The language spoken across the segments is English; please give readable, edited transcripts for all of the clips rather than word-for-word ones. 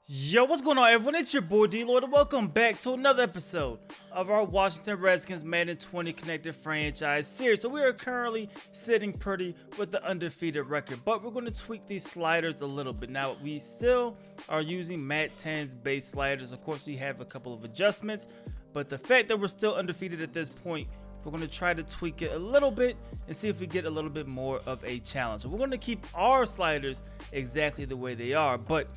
Yo, what's going on, everyone? It's your boy DLloyd, and welcome back to another episode of our Washington Redskins Madden 20 Connected Franchise series. So we are currently sitting pretty with the undefeated record, but we're going to tweak these sliders a little bit. Now, we still are using Mat 10's base sliders. Of course, we have a couple of adjustments, but the fact that we're still undefeated at this point, we're going to try to tweak it a little bit and see if we get a little bit more of a challenge. So we're going to keep our sliders exactly the way they are, but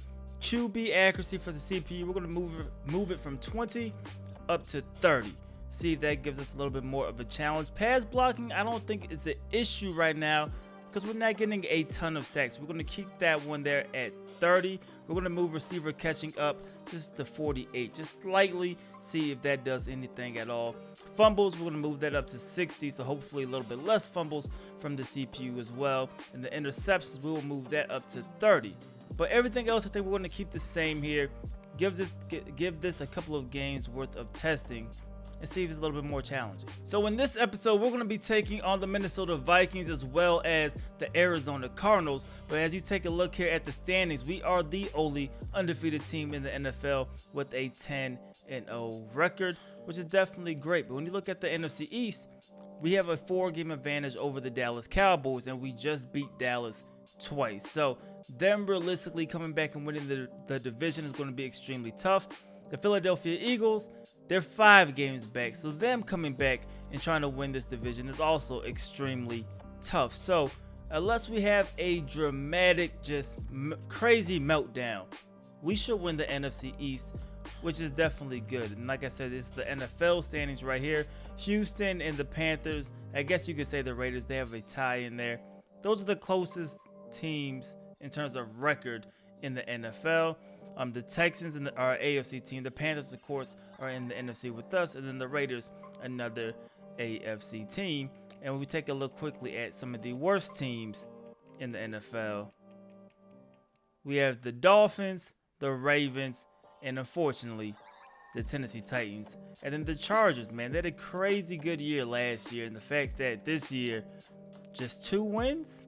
QB accuracy for the CPU, we're going to move it from 20 up to 30. See if that gives us a little bit more of a challenge. Pass blocking, I don't think is an issue right now because we're not getting a ton of sacks. We're going to keep that one there at 30. We're going to move receiver catching up just to 48, just slightly, see if that does anything at all. Fumbles, we're going to move that up to 60, so hopefully a little bit less fumbles from the CPU as well. And the interceptions, we will move that up to 30. But everything else, I think we're going to keep the same here. Give this a couple of games worth of testing and see if it's a little bit more challenging. So in this episode, we're going to be taking on the Minnesota Vikings as well as the Arizona Cardinals. But as you take a look here at the standings, we are the only undefeated team in the NFL with a 10-0 record, which is definitely great. But when you look at the NFC East, we have a 4-game advantage over the Dallas Cowboys, and we just beat Dallas twice. So them realistically coming back and winning the division is going to be extremely tough. The Philadelphia Eagles, they're 5 games back, so them coming back and trying to win this division is also extremely tough. So unless we have a dramatic, just crazy meltdown, we should win the NFC East, which is definitely good. And like I said, it's the NFL standings right here. Houston and the Panthers, I guess you could say the Raiders, they have a tie in there. Those are the closest teams in terms of record in the NFL. The Texans and our AFC team. The Panthers, of course, are in the NFC with us, and then the Raiders, another AFC team. And when we take a look quickly at some of the worst teams in the NFL, we have the Dolphins, the Ravens, and unfortunately, the Tennessee Titans. And then the Chargers, man, they had a crazy good year last year, and the fact that this year, just 2 wins,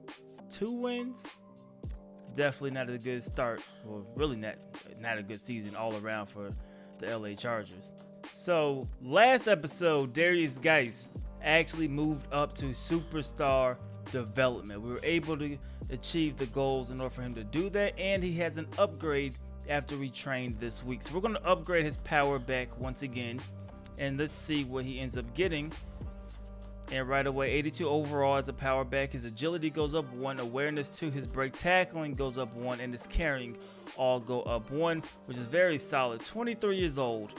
definitely not a good start. Well, really not a good season all around for the LA Chargers. So last episode, Derrius Guice actually moved up to superstar development. We were able to achieve the goals in order for him to do that, and he has an upgrade after we trained this week. So we're going to upgrade his power back once again, and let's see what he ends up getting. And right away, 82 overall as a power back. His agility goes up 1, awareness 2, his break tackling goes up 1, and his carrying all go up 1, which is very solid. 23 years old,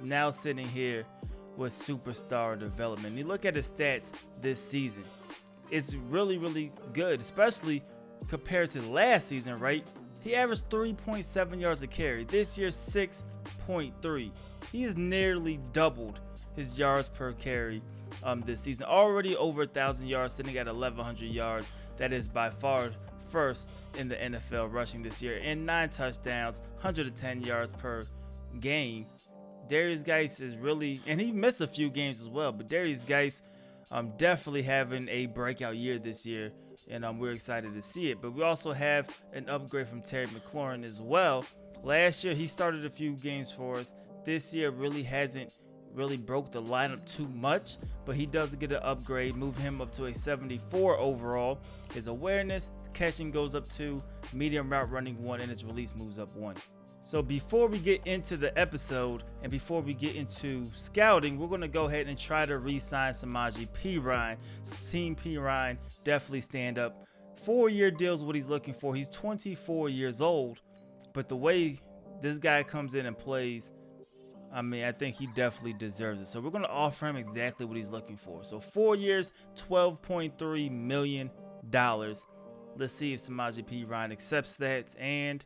now sitting here with superstar development. You look at his stats this season, it's really, really good, especially compared to last season, right? He averaged 3.7 yards a carry. This year, 6.3. He has nearly doubled his yards per carry this season. Already over 1,000 yards, sitting at 1,100 yards. That is by far first in the NFL rushing this year. And 9 touchdowns, 110 yards per game. Derrius Guice is really, and he missed a few games as well, but Derrius Guice definitely having a breakout year this year, and we're excited to see it. But we also have an upgrade from Terry McLaurin as well. Last year, he started a few games for us. This year really hasn't broke the lineup too much, but he does get an upgrade, move him up to a 74 overall. His awareness, catching goes up 2, medium route running 1, and his release moves up 1. So before we get into the episode and before we get into scouting, we're going to go ahead and try to re-sign Samaje Perine. So Team Perine, definitely stand up. 4-year deals what he's looking for. He's 24 years old, but the way this guy comes in and plays, I mean, I think he definitely deserves it. So we're going to offer him exactly what he's looking for. So 4 years, $12.3 million. Let's see if Samaje Perine accepts that. And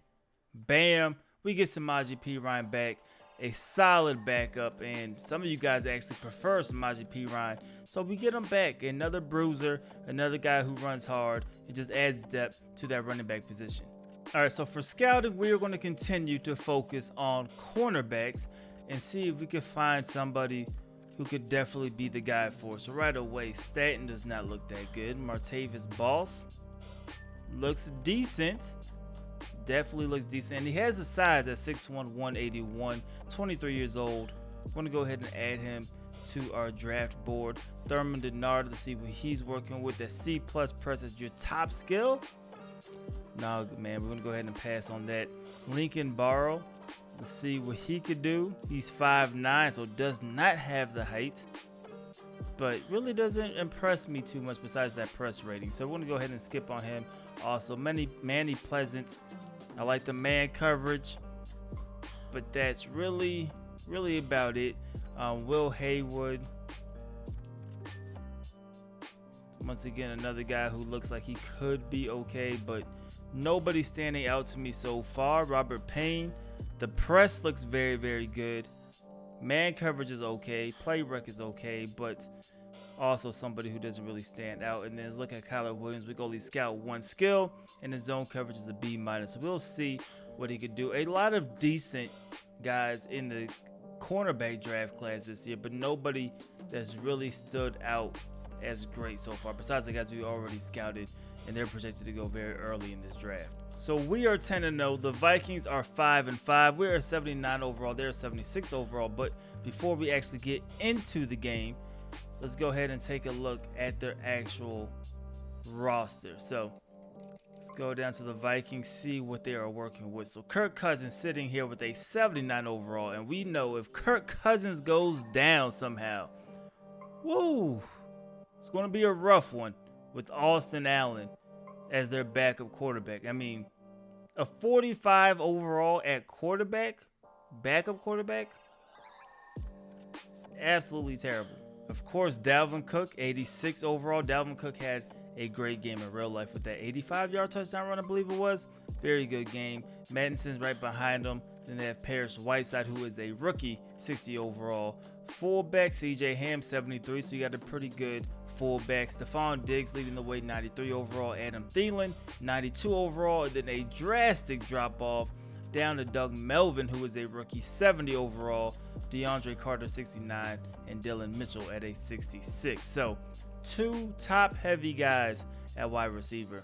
bam, we get Samaje Perine back. A solid backup. And some of you guys actually prefer Samaje Perine. So we get him back. Another bruiser, another guy who runs hard. It just adds depth to that running back position. All right, so for scouting, we are going to continue to focus on cornerbacks and see if we can find somebody who could definitely be the guy for us. So right away, Stanton does not look that good. Martavis Boss looks decent. definitely looks decent. And he has the size at 6'1", 181, 23 years old. I'm going to go ahead and add him to our draft board. Thurman Denard, let's see what he's working with. That C+ press as your top skill. No, man, we're going to go ahead and pass on that. Lincoln Barrow, let's see what he could do. He's 5'9", so does not have the height, but really doesn't impress me too much besides that press rating. So we're going to go ahead and skip on him. Also, Manny Pleasant. I like the man coverage, but that's really about it. Will Haywood. Once again, another guy who looks like he could be okay, but nobody standing out to me so far. Robert Payne. The press looks very good. Man coverage is okay. Play rec is okay, but also somebody who doesn't really stand out. And then let's look at Kyler Williams. We go only scout 1 skill, and his zone coverage is a B-. So we'll see what he could do. A lot of decent guys in the cornerback draft class this year, but nobody that's really stood out as great so far, besides the guys we already scouted, and they're projected to go very early in this draft. So we are 10-0. The Vikings are 5-5. We are 79 overall. They're 76 overall. But before we actually get into the game, let's go ahead and take a look at their actual roster. So let's go down to the Vikings, see what they are working with. So Kirk Cousins sitting here with a 79 overall. And we know if Kirk Cousins goes down somehow, woo, it's going to be a rough one with Austin Allen as their backup quarterback. I mean, a 45 overall at quarterback, backup quarterback, absolutely terrible. Of course, Dalvin Cook, 86 overall. Dalvin Cook had a great game in real life with that 85-yard touchdown run, I believe it was. Very good game. Madison's right behind him. Then they have Parrish Whiteside, who is a rookie, 60 overall. Fullback, CJ Ham, 73, so you got a pretty good fullback. Stephon Diggs leading the way, 93 overall. Adam Thielen, 92 overall. And then a drastic drop-off down to Doug Melvin, who is a rookie, 70 overall. DeAndre Carter, 69, and Dylan Mitchell at a 66. So 2 top-heavy guys at wide receiver,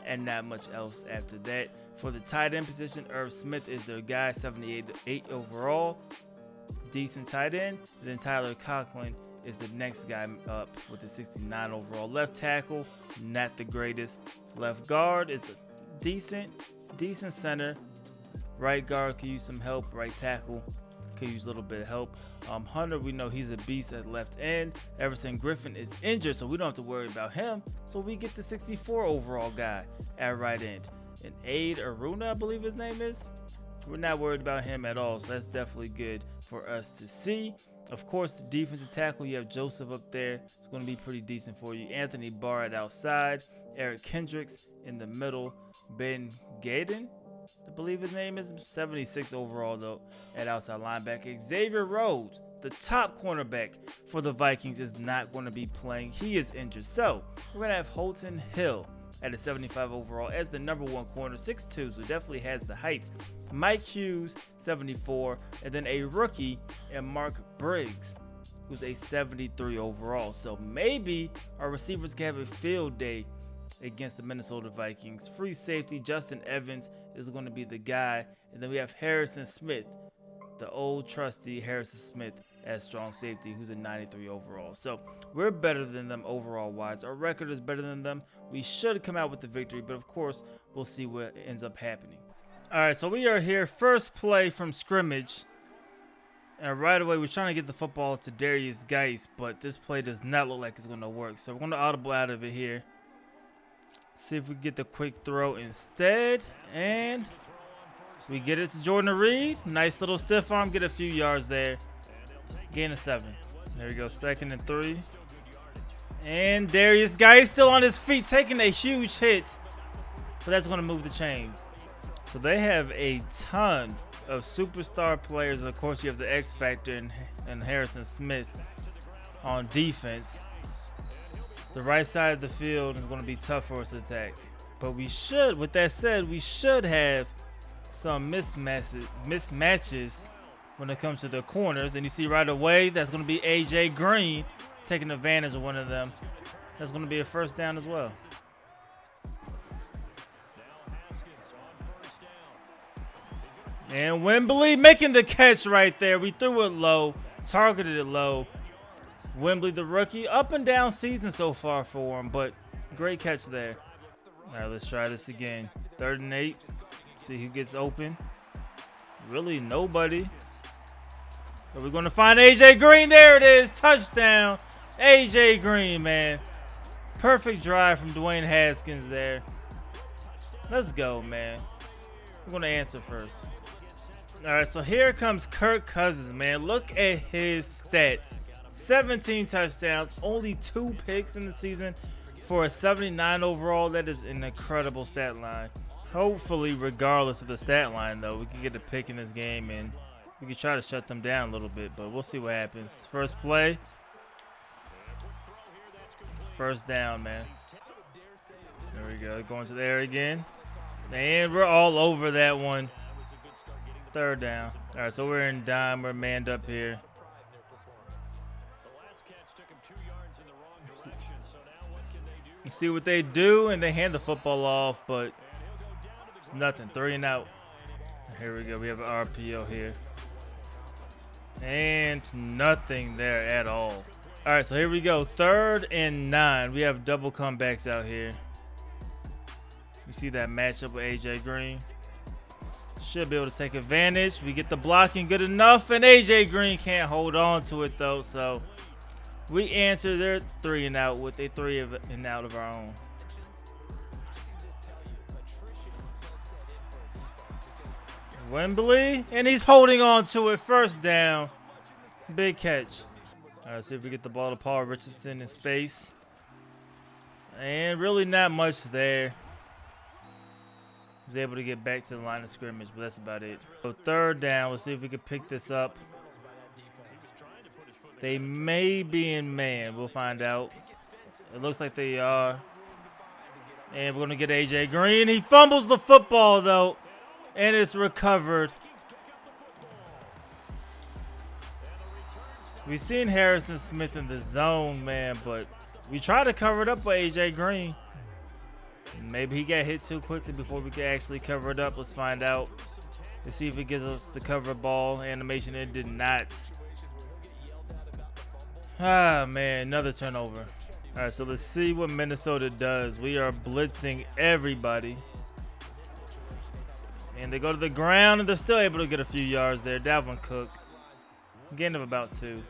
and not much else after that. For the tight end position, Irv Smith is their guy, 78 overall. Decent tight end. And then Tyler Conklin is the next guy up with a 69 overall. Left tackle, not the greatest. Left guard is a decent center. Right guard could use some help. Right tackle could use a little bit of help. Hunter, we know he's a beast at left end. Everson Griffin is injured, so we don't have to worry about him. So we get the 64 overall guy at right end. And Aid Aruna, I believe his name is. We're not worried about him at all, so that's definitely good for us to see. Of course, the defensive tackle, you have Joseph up there. It's going to be pretty decent for you. Anthony Barr at outside. Eric Kendricks in the middle. Ben Gaden, I believe his name is, 76 overall, though, at outside linebacker. Xavier Rhodes, the top cornerback for the Vikings, is not going to be playing. He is injured. So we're going to have Holton Hill at a 75 overall as the number 1 corner, 6'2", so definitely has the height. Mike Hughes, 74, and then a rookie, and Mark Briggs, who's a 73 overall. So maybe our receivers can have a field day against the Minnesota Vikings. Free safety, Justin Evans is going to be the guy. And then we have Harrison Smith, the old trusty Harrison Smith as strong safety, who's a 93 overall. So we're better than them overall wise. Our record is better than them. We should come out with the victory, but of course, we'll see what ends up happening. All right, so we are here. First play from scrimmage. And right away, we're trying to get the football to Darius Geis, but this play does not look like it's going to work. So we're going to audible out of it here. See if we get the quick throw instead. And we get it to Jordan Reed. Nice little stiff arm. Get a few yards there. Gain of 7. There we go. 2nd and 3. And Darius Geis still on his feet, taking a huge hit. But that's going to move the chains. So they have a ton of superstar players. And, of course, you have the X Factor and Harrison Smith on defense. The right side of the field is going to be tough for us to attack. But we should, with that said, we should have some mismatches when it comes to the corners. And you see right away, that's going to be A.J. Green taking advantage of one of them. That's going to be a first down as well. And Wembley making the catch right there. We threw it low, targeted it low. Wembley, the rookie, up and down season so far for him, but great catch there. All right, let's try this again. 3rd and 8. See who gets open. Really nobody. But we're going to find A.J. Green. There it is. Touchdown. A.J. Green, man. Perfect drive from Dwayne Haskins there. Let's go, man. We're going to answer first. All right, so here comes Kirk Cousins, man. Look at his stats. 17 touchdowns, only 2 picks in the season for a 79 overall. That is an incredible stat line. Hopefully, regardless of the stat line, though, we can get a pick in this game and we can try to shut them down a little bit, but we'll see what happens. First play. First down, man. There we go. Going to the air again. And we're all over that one. 3rd down. All right, so we're in dime. We're manned up here. You see what they do, and they hand the football off, but it's nothing. 3 and out. Here we go. We have an RPO here. And nothing there at all. All right, so here we go. 3rd and 9. We have double comebacks out here. You see that matchup with A.J. Green. Should be able to take advantage. We get the blocking good enough, and A.J. Green can't hold on to it, though, so we answer their 3 and out with a 3 and out of our own. Wembley, and he's holding on to it. First down. Big catch. All right, see if we get the ball to Paul Richardson in space. And really not much there. He's able to get back to the line of scrimmage, but that's about it. So 3rd down. Let's see if we can pick this up. They may be in man. We'll find out. It looks like they are. And we're going to get A.J. Green. He fumbles the football, though, and it's recovered. We've seen Harrison Smith in the zone, man, but we tried to cover it up with A.J. Green. Maybe he got hit too quickly before we could actually cover it up. Let's find out. Let's see if it gives us the cover ball animation. It did not. Ah, man, another turnover. All right, so let's see what Minnesota does. We are blitzing everybody. And they go to the ground, and they're still able to get a few yards there. Dalvin Cook, gain of about 2.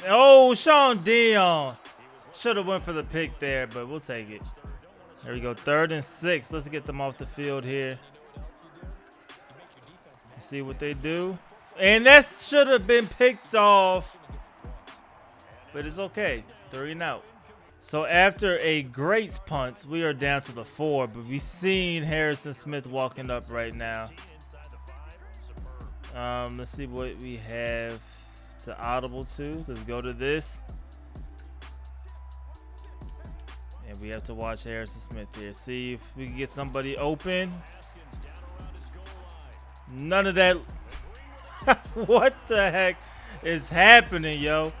Oh, Sean Dion. Should have went for the pick there, but we'll take it. There we go, 3rd and 6. Let's get them off the field here. See what they do. And that should have been picked off, but it's okay. 3 and out. So after a great punt, we are down to the 4, but we've seen Harrison Smith walking up right now. Let's see what we have to audible to. Let's go to this. And we have to watch Harrison Smith here. See if we can get somebody open. None of that. What the heck is happening, yo?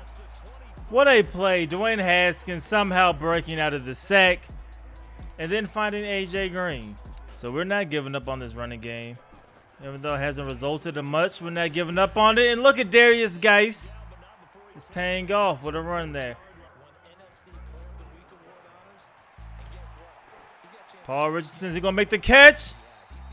What a play. Dwayne Haskins somehow breaking out of the sack and then finding A.J. Green. So we're not giving up on this running game. Even though it hasn't resulted in much, we're not giving up on it. And look at Darius Geis. He's paying off with a run there. Paul Richardson, is he going to make the catch?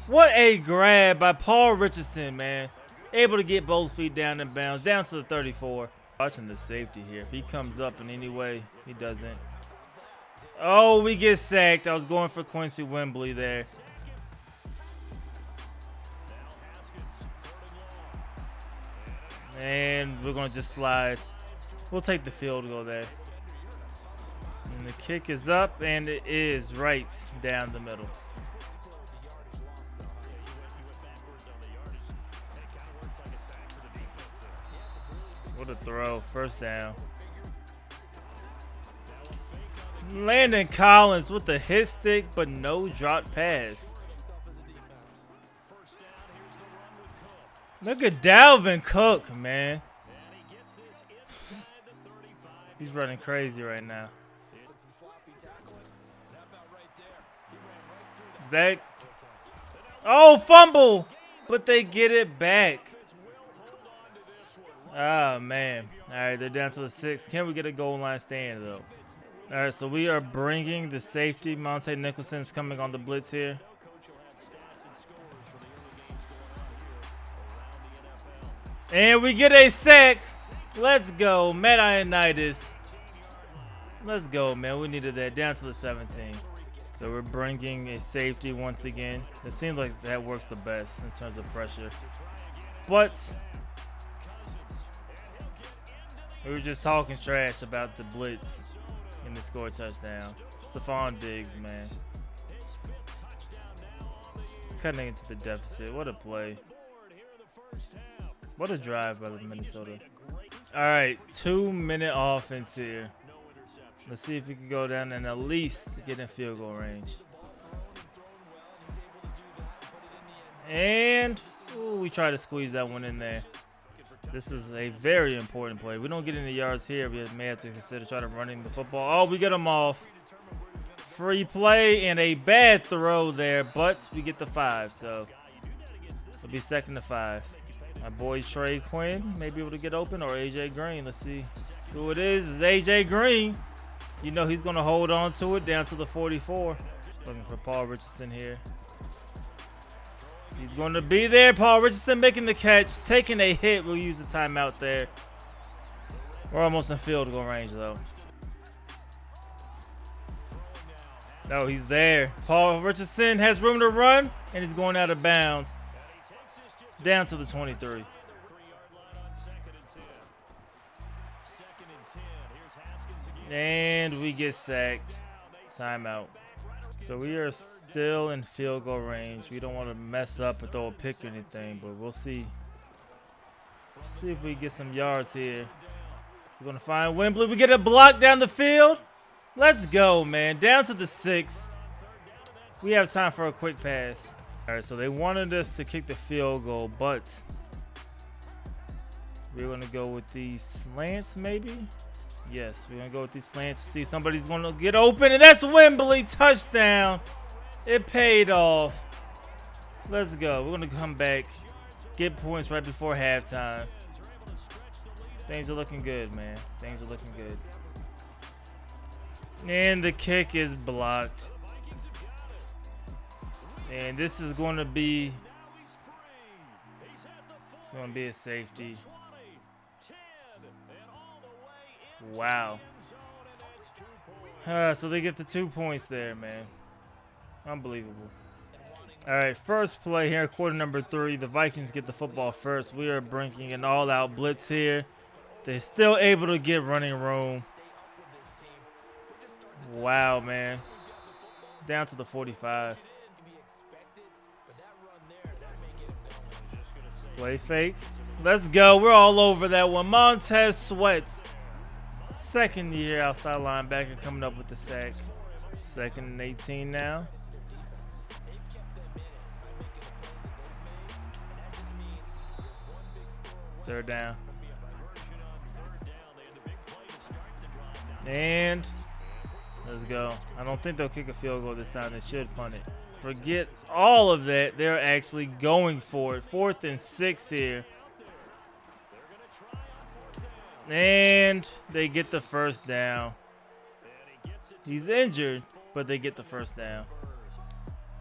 What a grab by Paul Richardson, man. Able to get both feet down in bounds, down to the 34. Watching the safety here. If he comes up in any way, he doesn't. Oh, we get sacked. I was going for Quincy Wembley there. And we're going to just slide. We'll take the field goal there. And the kick is up, and it is right down the middle. What a throw. First down. Landon Collins with the hit stick, but no drop pass. Look at Dalvin Cook, man. He's running crazy right now. back. Oh, fumble! But they get it back. Oh, man. All right, they're down to the 6. Can we get a goal line stand, though? All right, so we are bringing the safety. Monte Nicholson's coming on the blitz here. And we get a sack. Let's go. Matt Ioannidis. Let's go, man. We needed that. Down to the 17. So we're bringing a safety once again. It seems like that works the best in terms of pressure. But we were just talking trash about the blitz and the score touchdown. Stephon Diggs, man. Cutting into the deficit. What a play. What a drive by the Minnesota. All right, 2-minute offense here. Let's see if we can go down and at least get in field goal range. And ooh, we try to squeeze that one in there. This is a very important play. We don't get any yards here. We may have to consider trying to running the football. Oh, we get them off. Free play and a bad throw there, but we get the 5. So it'll be 2nd to 5. My boy Trey Quinn may be able to get open, or AJ Green. Let's see who it is. It's AJ Green. You know he's going to hold on to it down to the 44. Looking for Paul Richardson here. He's going to be there. Paul Richardson making the catch, taking a hit. We'll use the timeout there. We're almost in field goal range, though. No, he's there. Paul Richardson has room to run, and he's going out of bounds. Down to the 23. And we get sacked. Timeout. So we are still in field goal range. We don't want to mess up or throw a pick or anything, but we'll see. See if we get some yards here. We're going to find Wembley. We get a block down the field. Let's go, man. Down to the 6. We have time for a quick pass. All right, so they wanted us to kick the field goal, but we're going to go with these slants maybe. Yes, we're going to go with these slants to see if somebody's going to get open, and that's Wembley. Touchdown. It paid off. Let's go. We're going to come back, get points right before halftime. Things are looking good, man. Things are looking good. And the kick is blocked. And this is going to be a safety. Wow. So they get the 2 points there, man. Unbelievable. All right, first play here, quarter number 3. The Vikings get the football first. We are bringing an all-out blitz here. They're still able to get running room. Wow, man. Down to the 45. Play fake. Let's go. We're all over that one. Montez Sweat's second year outside linebacker coming up with the sack. 2nd and 18 now. Third down. And let's go. I don't think they'll kick a field goal this time. They should punt it. Forget all of that. They're actually going for it. 4th and 6 here. And they get the first down. He's injured, but they get the first down.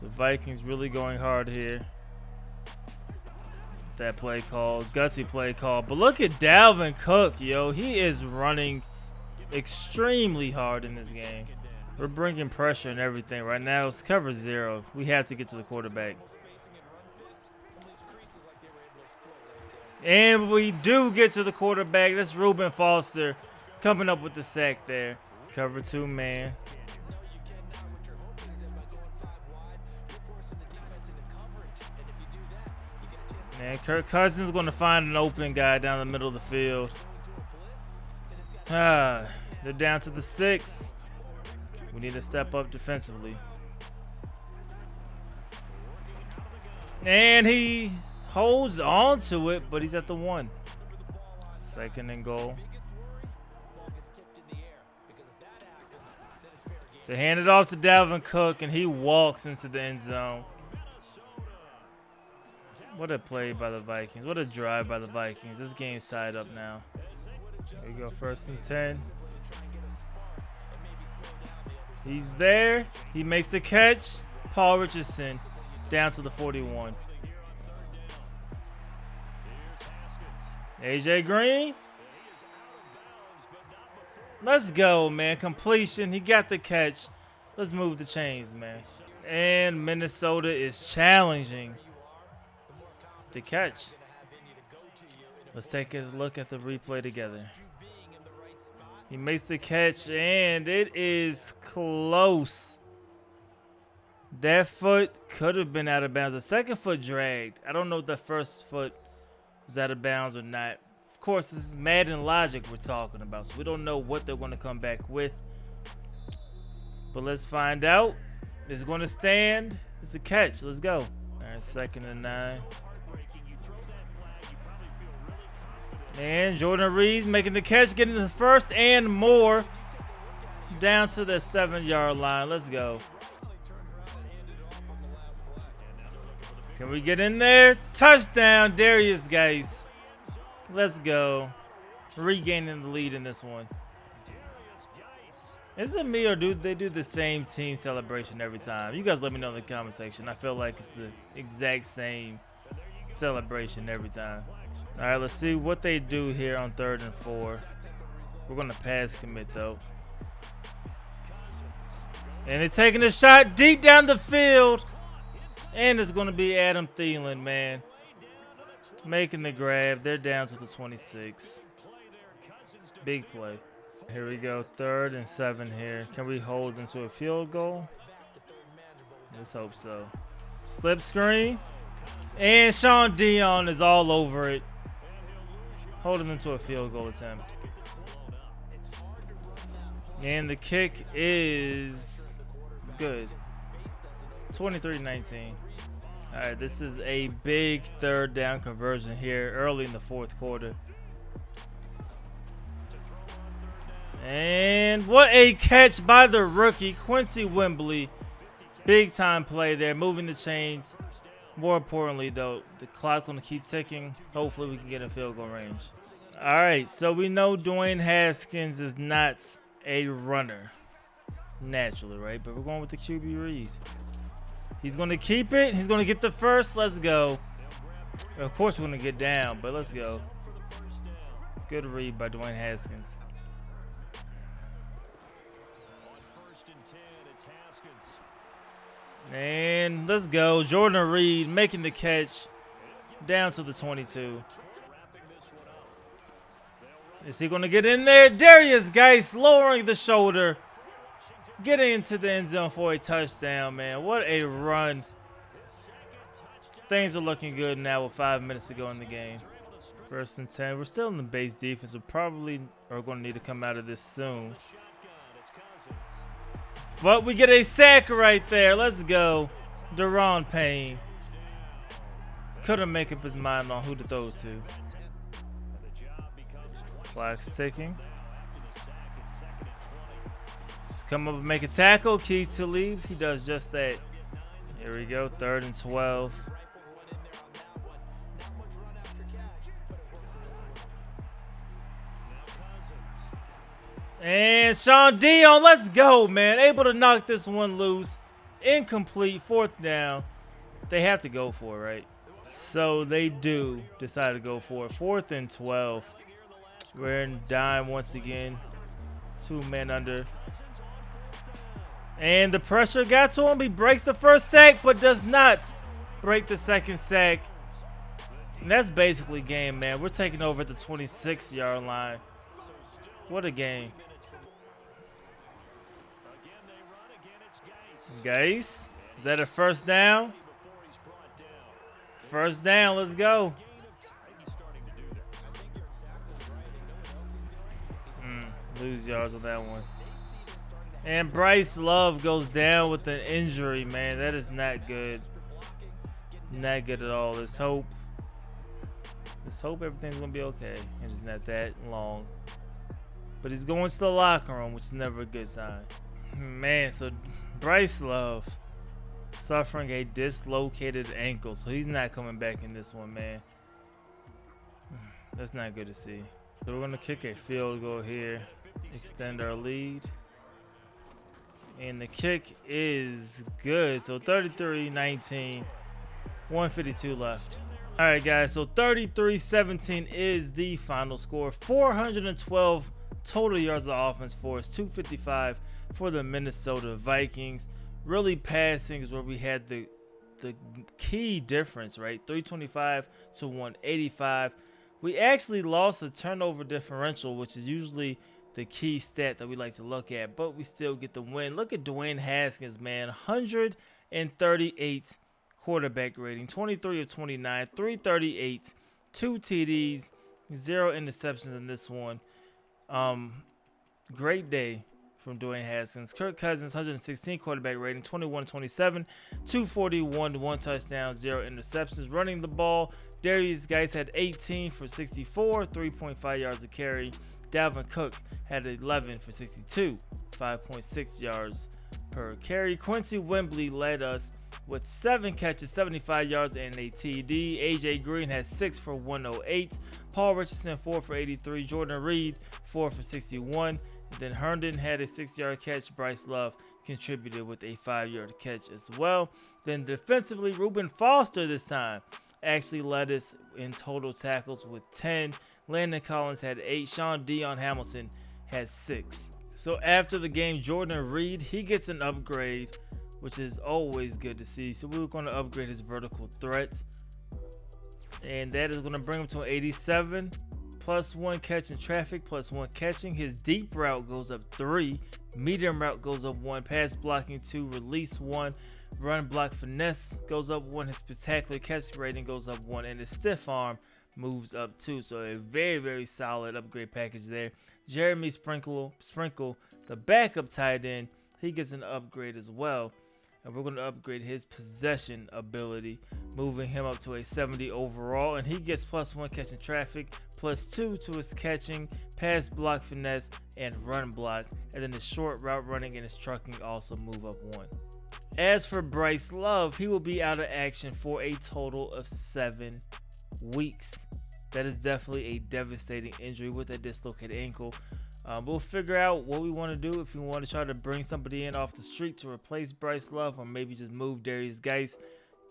The Vikings really going hard here. That play call, gutsy play call. But look at Dalvin Cook, yo. He is running extremely hard in this game. We're bringing pressure and everything. Right now, it's cover 0. We have to get to the quarterback. And we do get to the quarterback. That's Reuben Foster coming up with the sack there. Cover 2 man. And Kirk Cousins is going to find an open guy down the middle of the field. They're down to the 6. We need to step up defensively. And he holds on to it, but he's at the 1. 2nd and goal. They hand it off to Dalvin Cook, and he walks into the end zone. What a play by the Vikings. What a drive by the Vikings. This game's tied up now. Here we go, 1st and 10. He's there. He makes the catch. Paul Richardson down to the 41. AJ Green. Let's go, man. Completion. He got the catch. Let's move the chains, man. And Minnesota is challenging the catch. Let's take a look at the replay together. He makes the catch, and it is close. That foot could have been out of bounds. The second foot dragged. I don't know if the first foot was out of bounds or not. Of course, this is Madden logic we're talking about, so we don't know what they're going to come back with. But let's find out. It's going to stand. It's a catch. Let's go. All right, 2nd and 9. And Jordan Reed making the catch, getting the first and more down to the 7-yard line. Let's go. Can we get in there? Touchdown, Darius Geis. Let's go. Regaining the lead in this one. Is it me or do they do the same team celebration every time? You guys let me know in the comment section. I feel like it's the exact same celebration every time. All right, let's see what they do here on 3rd and 4. We're going to pass commit, though. And they're taking a shot deep down the field. And it's going to be Adam Thielen, man. Making the grab. They're down to the 26. Big play. Here we go. 3rd and 7 here. Can we hold them to a field goal? Let's hope so. Slip screen. And Sean Dion is all over it. Holding them to a field goal attempt. And the kick is good. 23-19. All right, this is a big 3rd down conversion here early in the 4th quarter. And what a catch by the rookie, Quincy Wembley. Big time play there, moving the chains. More importantly, though, the clock's going to keep ticking. Hopefully, we can get a field goal range. All right, so we know Dwayne Haskins is not a runner naturally, right? But we're going with the QB read. He's going to keep it. He's going to get the first. Let's go. Of course, we're going to get down, but let's go. Good read by Dwayne Haskins. And let's go. Jordan Reed making the catch down to the 22. Is he going to get in there? Darius Geis lowering the shoulder. Getting into the end zone for a touchdown, man. What a run. Things are looking good now with 5 minutes to go in the game. 1st and 10. We're still in the base defense. We probably are going to need to come out of this soon. But we get a sack right there. Let's go. Deron Payne. Couldn't make up his mind on who to throw to. Clock's ticking. Just come up and make a tackle. Keep to leave. He does just that. Here we go. 3rd and 12. And Sean Dion, let's go, man. Able to knock this one loose. Incomplete, 4th down. They have to go for it, right? So they do decide to go for it. 4th and 12. We're in dime once again. 2 men under. And the pressure got to him. He breaks the first sack, but does not break the second sack. And that's basically game, man. We're taking over at the 26-yard line. What a game. Guys, is that a 1st down? 1st down, let's go. Lose yards on that one. And Bryce Love goes down with an injury, man. That is not good. Not good at all. Let's hope everything's going to be okay. It's not that long. But he's going to the locker room, which is never a good sign. Man, so Bryce Love suffering a dislocated ankle, so he's not coming back in this one, man. That's not good to see. So we're gonna kick a field goal here, extend our lead. And the kick is good. So 33-19, 152 left. All right, guys, so 33-17 is the final score. 412 total yards of offense for us, 255 for the Minnesota Vikings. Really passing is where we had the key difference, right? 325 to 185. We actually lost the turnover differential, which is usually the key stat that we like to look at, but we still get the win. Look at Dwayne Haskins, man. 138 quarterback rating, 23 of 29, 338, 2 TDs, 0 interceptions in this one. Great day from Dwayne Haskins. Kirk Cousins, 116 quarterback rating, 21-27, 241, 1 touchdown, 0 interceptions. Running the ball, Darius Geis had 18 for 64, 3.5 yards a carry. Dalvin Cook had 11 for 62, 5.6 yards per carry. Quincy Wembley led us with 7 catches, 75 yards, and a TD. AJ Green had 6 for 108. Paul Richardson, 4 for 83. Jordan Reed, 4 for 61. And then Herndon had a 6-yard catch. Bryce Love contributed with a 5-yard catch as well. Then defensively, Reuben Foster this time actually led us in total tackles with 10. Landon Collins had 8. Sean Dion Hamilton had 6. So after the game, Jordan Reed, he gets an upgrade, which is always good to see. So we were going to upgrade his vertical threats, and that is going to bring him to an 87, plus 1 catch in traffic, plus 1 catching. His deep route goes up 3, medium route goes up 1, pass blocking 2, release 1, run block finesse goes up 1, his spectacular catch rating goes up 1, and his stiff arm moves up 2. So a very, very solid upgrade package there. Jeremy Sprinkle, the backup tight end, he gets an upgrade as well. And we're going to upgrade his possession ability, moving him up to a 70 overall. And he gets plus 1 catching traffic, plus 2 to his catching, pass block finesse, and run block. And then the short route running and his trucking also move up 1. As for Bryce Love, he will be out of action for a total of 7 weeks. That is definitely a devastating injury with a dislocated ankle. We'll figure out what we want to do, if we want to try to bring somebody in off the street to replace Bryce Love, or maybe just move Darius Geis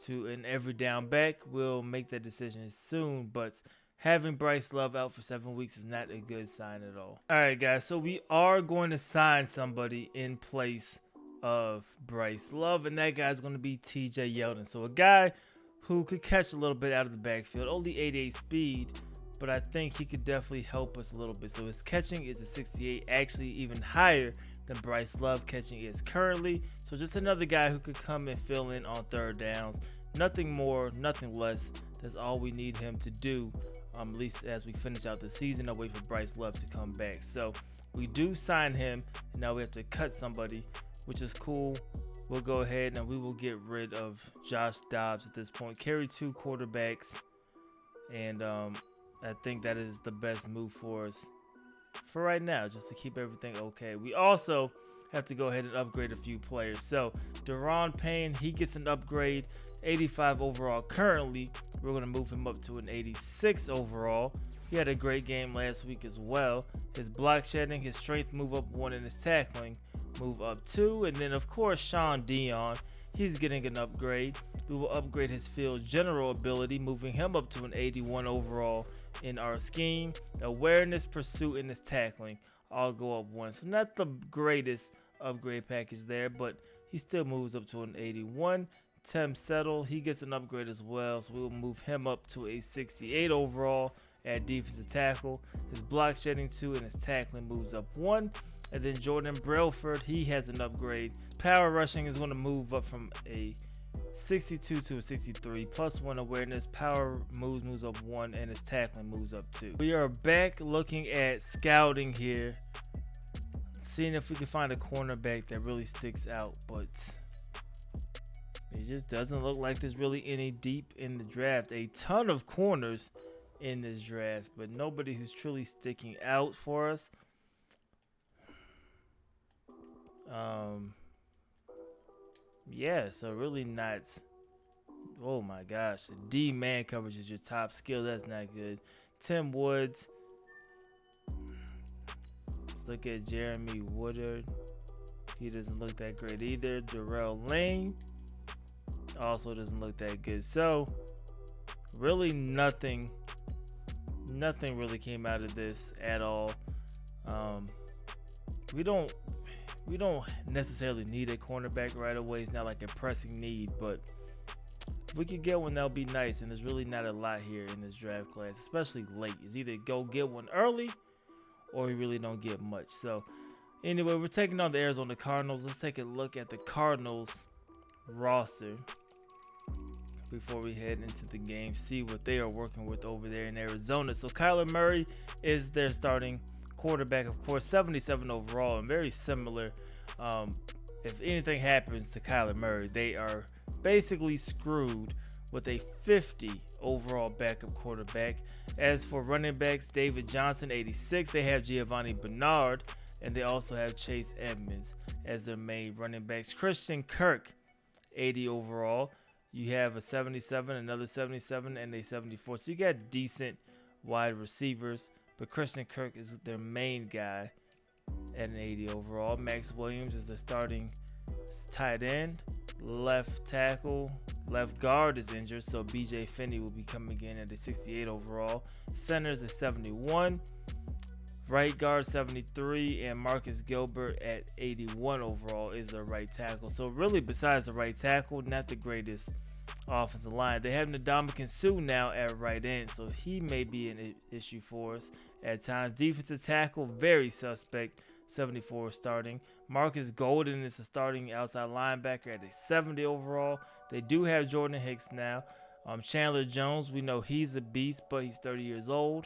to an every down back. We'll make that decision soon, but having Bryce Love out for 7 weeks is not a good sign at all. All right, guys, so we are going to sign somebody in place of Bryce Love, and that guy's going to be TJ Yeldon. So a guy who could catch a little bit out of the backfield, only 88 speed, but I think he could definitely help us a little bit. So his catching is a 68, actually even higher than Bryce Love catching is currently. So just another guy who could come and fill in on third downs. Nothing more, nothing less. That's all we need him to do, at least as we finish out the season, and wait for Bryce Love to come back. So we do sign him, and now we have to cut somebody, which is cool. We'll go ahead and we will get rid of Josh Dobbs at this point. Carry 2 quarterbacks, and I think that is the best move for us for right now, just to keep everything okay. We also have to go ahead and upgrade a few players. So Deron Payne, he gets an upgrade, 85 overall currently. We're going to move him up to an 86 overall. He had a great game last week as well. His block shedding, his strength move up 1, and his tackling move up 2. And then of course Sean Dion, he's getting an upgrade. We will upgrade his field general ability, moving him up to an 81 overall in our scheme. Awareness, pursuit, and his tackling all go up 1. So not the greatest upgrade package there, but he still moves up to an 81. Tim Settle, he gets an upgrade as well, so we will move him up to a 68 overall at defensive tackle. His block shedding 2, and his tackling moves up 1. And then Jordan Brailford, he has an upgrade. Power rushing is going to move up from a 62 to a 63, plus 1 awareness. Power moves up 1, and his tackling moves up 2. We are back looking at scouting here, seeing if we can find a cornerback that really sticks out, but it just doesn't look like there's really any deep in the draft. A ton of corners in this draft, but nobody who's truly sticking out for us. Yeah, so really not. Oh my gosh, the D man coverage is your top skill. That's not good. Tim Woods. Let's look at Jeremy Woodard. He doesn't look that great either. Darrell Lane also doesn't look that good. So really nothing really came out of this at all. We don't necessarily need a cornerback right away. It's not like a pressing need, but if we could get one, that'll be nice. And there's really not a lot here in this draft class, especially late. It's either go get one early or we really don't get much. So anyway, we're taking on the Arizona Cardinals. Let's take a look at the Cardinals roster before we head into the game, see what they are working with over there in Arizona. So Kyler Murray is their starting quarterback, of course, 77 overall, and very similar. If anything happens to Kyler Murray, they are basically screwed with a 50 overall backup quarterback. As for running backs, David Johnson, 86. They have Giovanni Bernard, and they also have Chase Edmonds as their main running backs. Christian Kirk, 80 overall. You have a 77, another 77, and a 74. So you got decent wide receivers, but Christian Kirk is their main guy at an 80 overall. Max Williams is the starting tight end. Left tackle, left guard is injured, so BJ Finney will be coming in at a 68 overall. Center is a 71. Right guard 73, and Marcus Gilbert at 81 overall is the right tackle. So really, besides the right tackle, not the greatest offensive line. They have Ndamukong Suh now at right end, so he may be an issue for us at times. Defensive tackle, very suspect, 74 starting. Marcus Golden is a starting outside linebacker at a 70 overall. They do have Jordan Hicks now. Chandler Jones, we know he's a beast, but he's 30 years old.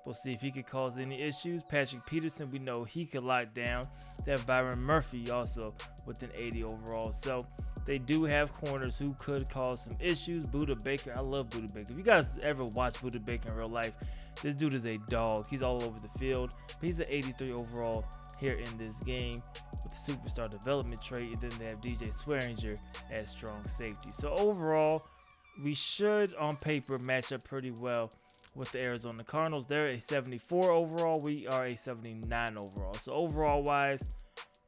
We'll see if he could cause any issues. Patrick Peterson, we know he could lock down. They have Byron Murphy also with an 80 overall. So they do have corners who could cause some issues. Budda Baker, I love Budda Baker. If you guys ever watch Budda Baker in real life, this dude is a dog. He's all over the field. But he's an 83 overall here in this game with the superstar development trait. And then they have DJ Swearinger as strong safety. So overall, we should on paper match up pretty well with the Arizona Cardinals. They're a 74 overall. We are a 79 overall. So overall wise,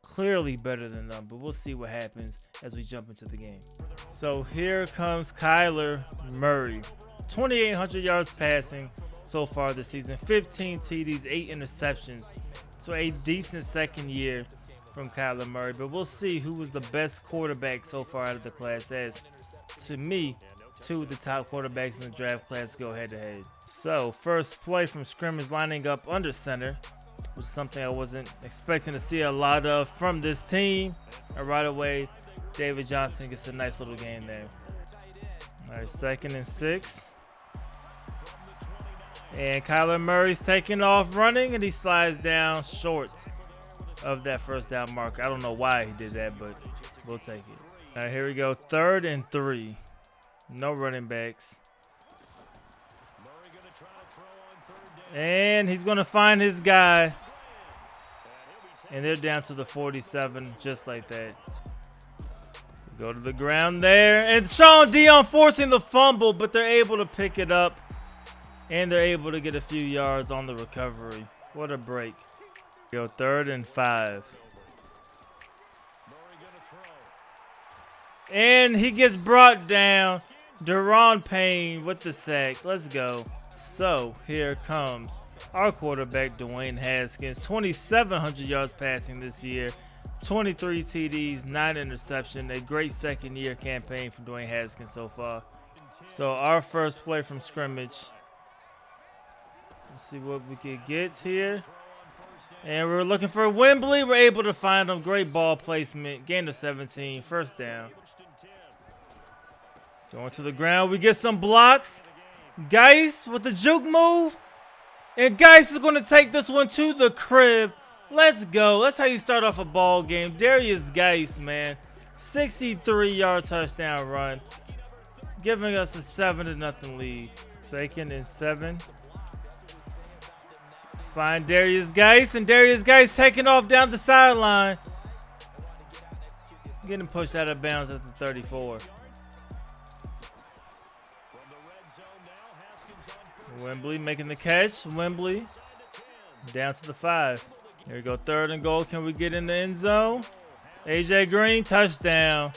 clearly better than them, but we'll see what happens as we jump into the game. So here comes Kyler Murray. 2,800 yards passing so far this season. 15 TDs, 8 interceptions. So a decent second year from Kyler Murray, but we'll see who was the best quarterback so far out of the class, as to me, two of the top quarterbacks in the draft class go head to head. So first play from scrimmage, lining up under center, was something I wasn't expecting to see a lot of from this team. And right away, David Johnson gets a nice little gain there. All right, 2nd and 6. And Kyler Murray's taking off running, and he slides down short of that first down marker. I don't know why he did that, but we'll take it. All right, here we go. 3rd and 3. No running backs. And he's going to find his guy. And they're down to the 47, just like that. Go to the ground there. And Sean Dion forcing the fumble, but they're able to pick it up. And they're able to get a few yards on the recovery. What a break. Go 3rd and 5. And he gets brought down. Deron Payne with the sack. Let's go. So here comes our quarterback, Dwayne Haskins. 2,700 yards passing this year. 23 TDs, 9 interceptions. A great second-year campaign from Dwayne Haskins so far. So our first play from scrimmage. Let's see what we could get here. And we're looking for Wembley. We're able to find him. Great ball placement. Gain of 17. First down. Going to the ground. We get some blocks. Geis with the juke move. And Geis is going to take this one to the crib. Let's go. That's how you start off a ball game. Darius Geis, man. 63-yard touchdown run. Giving us a 7-0 lead. 2nd and 7. Find Darius Geis. And Darius Geis taking off down the sideline. Getting pushed out of bounds at the 34. Wembley making the catch. Wembley down to the 5. Here we go, 3rd and goal. Can we get in the end zone? AJ Green, touchdown.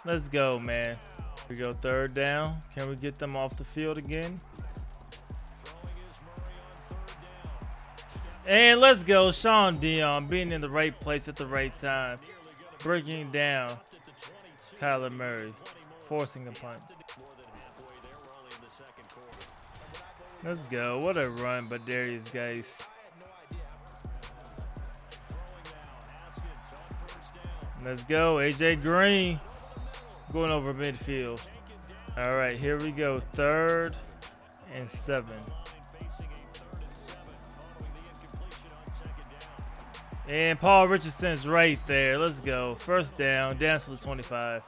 Let's go, man. Here we go, 3rd down. Can we get them off the field again? And let's go, Sean Dion being in the right place at the right time. Breaking down Kyler Murray, forcing a punt. Let's go. What a run by Darius Geis. Let's go. AJ Green going over midfield. All right, here we go. 3rd and 7. And Paul Richardson's right there. Let's go. 1st down to the 25.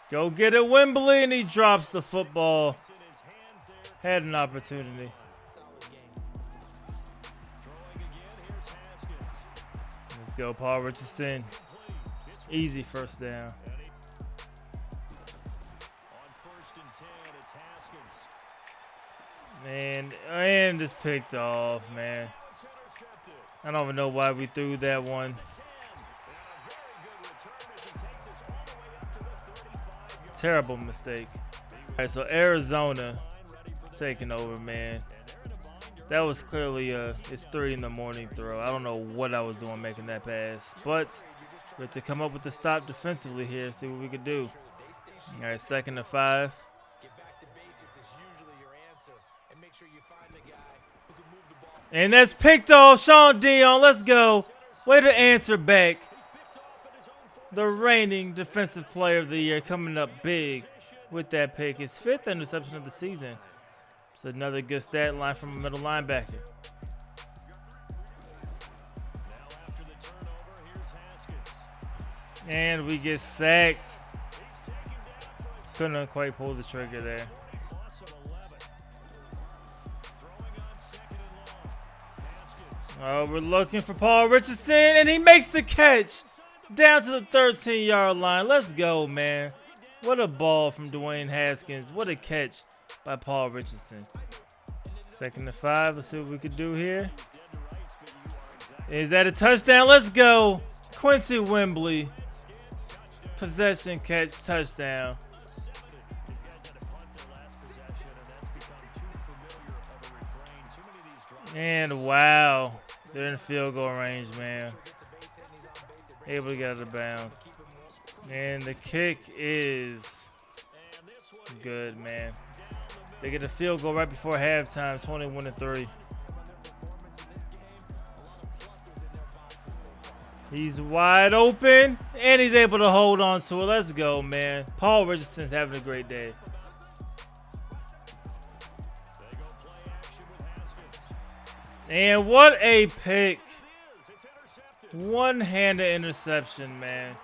Go get it, Wembley, and he drops the football. Had an opportunity. Let's go, Paul Richardson. Easy 1st down. And just picked off, man. I don't even know why we threw that one. Terrible mistake. All right, so Arizona taking over, man. That was clearly it's 3 in the morning throw. I don't know what I was doing making that pass, but we have to come up with the stop defensively here, see what we could do. All right, 2nd and 5. And that's picked off. Sean Dion, let's go. Way to answer back. The reigning defensive player of the year coming up big with that pick. His 5th interception of the season. It's another good stat line from a middle linebacker. And we get sacked. Couldn't quite pull the trigger there. Oh, we're looking for Paul Richardson, and he makes the catch down to the 13-yard line. Let's go, man. What a ball from Dwayne Haskins. What a catch by Paul Richardson. 2nd and 5. Let's see what we could do here. Is that a touchdown? Let's go. Quincy Wembley. Possession, catch, touchdown. And wow. They're in field goal range, man. Able to get out of bounds. And the kick is good, man. They get a field goal right before halftime, 21-3. He's wide open, and he's able to hold on to it. Let's go, man. Paul Richardson's having a great day. And what a pick. One-handed interception, man.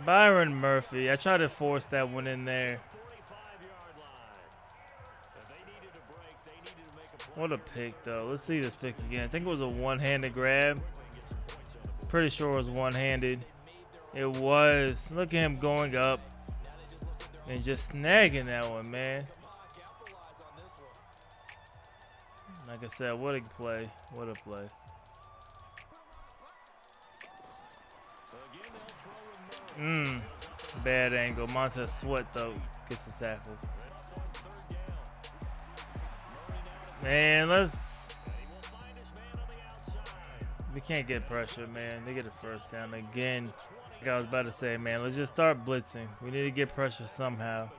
Byron Murphy. I tried to force that one in there. What a pick, though. Let's see this pick again. I think it was a one-handed grab. Pretty sure it was one-handed. It was. Look at him going up and just snagging that one, man. Like I said, what a play. What a play. Bad angle. Montez Sweat, though, gets the tackle. Man, we can't get pressure, man. They get a 1st down again. Like I was about to say, man, let's just start blitzing. We need to get pressure somehow.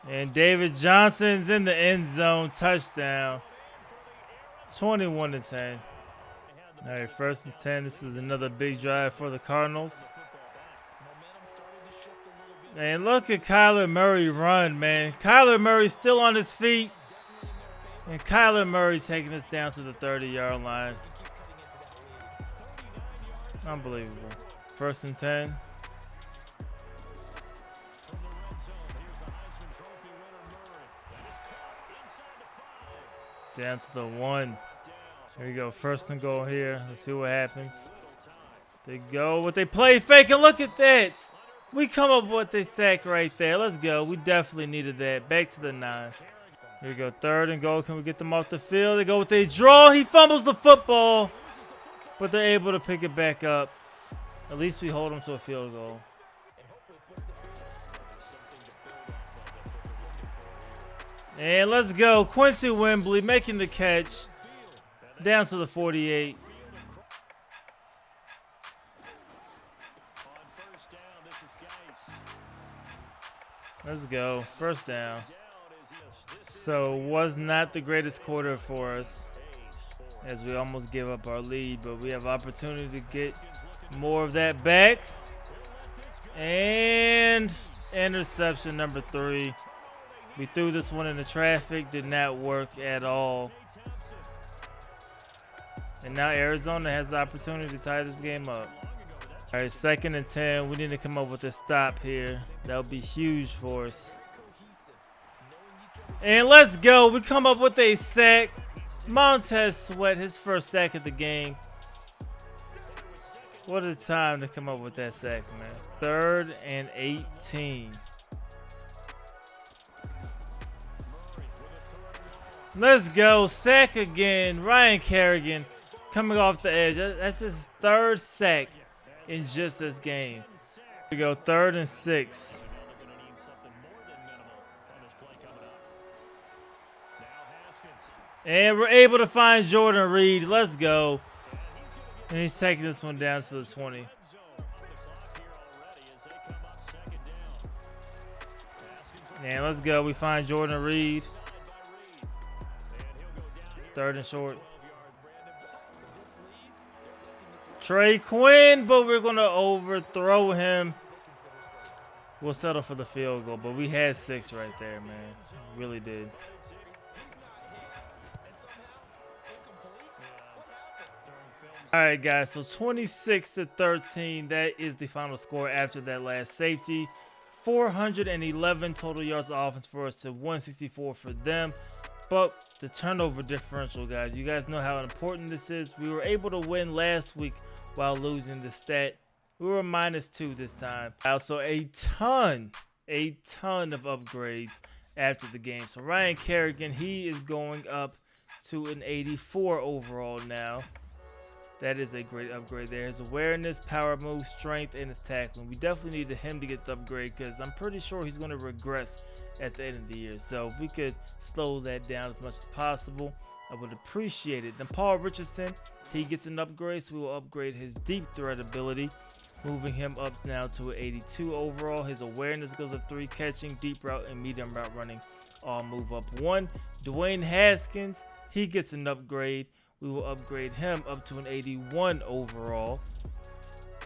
And David Johnson's in the end zone. Touchdown. 21-10. All right, 1st and 10. This is another big drive for the Cardinals. And look at Kyler Murray run, man. Kyler Murray's still on his feet. And Kyler Murray's taking us down to the 30-yard line. Unbelievable. 1st and 10. Down to the 1. Here we go. First and goal here. Let's see what happens. They go with they play fake, and look at that. We come up with a sack right there. Let's go. We definitely needed that. Back to the 9. Here we go. 3rd and goal. Can we get them off the field? They go with a draw. He fumbles the football, but they're able to pick it back up. At least we hold them to a field goal. And let's go. Quincy Wembley making the catch. Down to the 48. Let's go. First down. So was not the greatest quarter for us, as we almost give up our lead, but we have opportunity to get more of that back. And interception number 3. We threw this one into traffic. Did not work at all. And now Arizona has the opportunity to tie this game up. All right, 2nd and 10. We need to come up with a stop here. That would be huge for us. And let's go. We come up with a sack. Montez Sweat, his first sack of the game. What a time to come up with that sack, man. 3rd and 18. Let's go. Sack again. Ryan Kerrigan coming off the edge. That's his 3rd sack in just this game. Here we go. 3rd and 6. And we're able to find Jordan Reed. Let's go. And he's taking this one down to the 20. And let's go. We find Jordan Reed. 3rd and short. Trey Quinn, but we're going to overthrow him. We'll settle for the field goal, but we had 6 right there, man. Really did. All right, guys, so 26-13, that is the final score after that last safety. 411 total yards of offense for us to 164 for them. But the turnover differential, guys, you guys know how important this is. We were able to win last week while losing the stat. We were -2 this time. Also, a ton of upgrades after the game. So Ryan Kerrigan, he is going up to an 84 overall now. That is a great upgrade there. His awareness, power move, strength, and his tackling. We definitely needed him to get the upgrade because I'm pretty sure he's going to regress at the end of the year. So if we could slow that down as much as possible, I would appreciate it. Then Paul Richardson, he gets an upgrade, so we will upgrade his deep threat ability, moving him up now to an 82 overall. His awareness goes up 3, catching, deep route, and medium route running all move up 1. Dwayne Haskins, he gets an upgrade. We will upgrade him up to an 81 overall.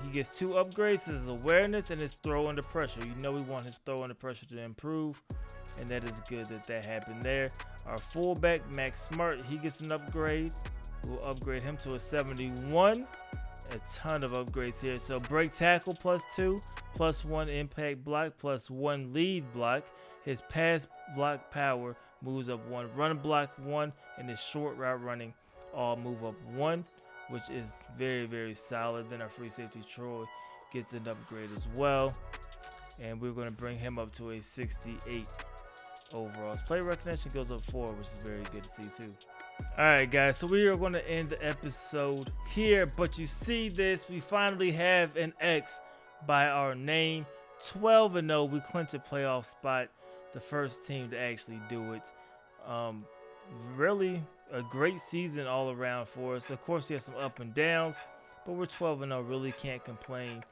He gets 2 upgrades, his awareness and his throw under pressure. You know we want his throw under pressure to improve, and that is good that happened there. Our fullback, Max Smart, he gets an upgrade. We'll upgrade him to a 71. A ton of upgrades here. So break tackle +2, +1 impact block, +1 lead block. His pass block power moves up 1. Run block 1, and his short route running all move up 1, which is very, very solid. Then our free safety Troy gets an upgrade as well, and we're going to bring him up to a 68 overall. His play recognition goes up 4, which is very good to see too. All right, guys, so we are going to end the episode here, but you see this, we finally have an X by our name. 12-0, we clinch a playoff spot, the first team to actually do it. Really a great season all around for us. Of course, we have some up and downs, but we're 12-0. Really can't complain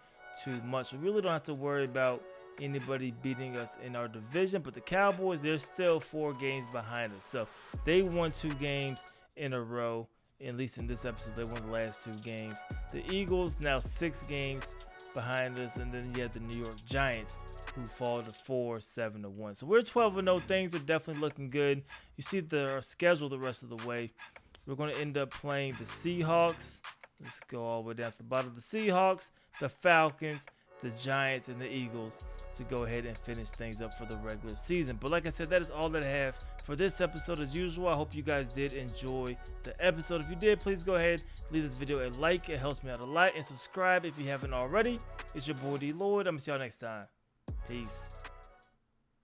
too much. We really don't have to worry about anybody beating us in our division, but the Cowboys, they're still 4 games behind us. So they won 2 games in a row. At least in this episode, they won the last 2 games. The Eagles now 6 games behind us, and then you have the New York Giants, who fall to 4-7-1. So we're 12-0. Things are definitely looking good. You see our schedule the rest of the way. We're going to end up playing the Seahawks. Let's go all the way down to the bottom. The Seahawks, the Falcons, the Giants, and the Eagles to go ahead and finish things up for the regular season. But like I said, that is all that I have for this episode. As usual, I hope you guys did enjoy the episode. If you did, please go ahead, leave this video a like. It helps me out a lot. And subscribe if you haven't already. It's your boy DLloyd. I'm gonna see y'all next time. Peace.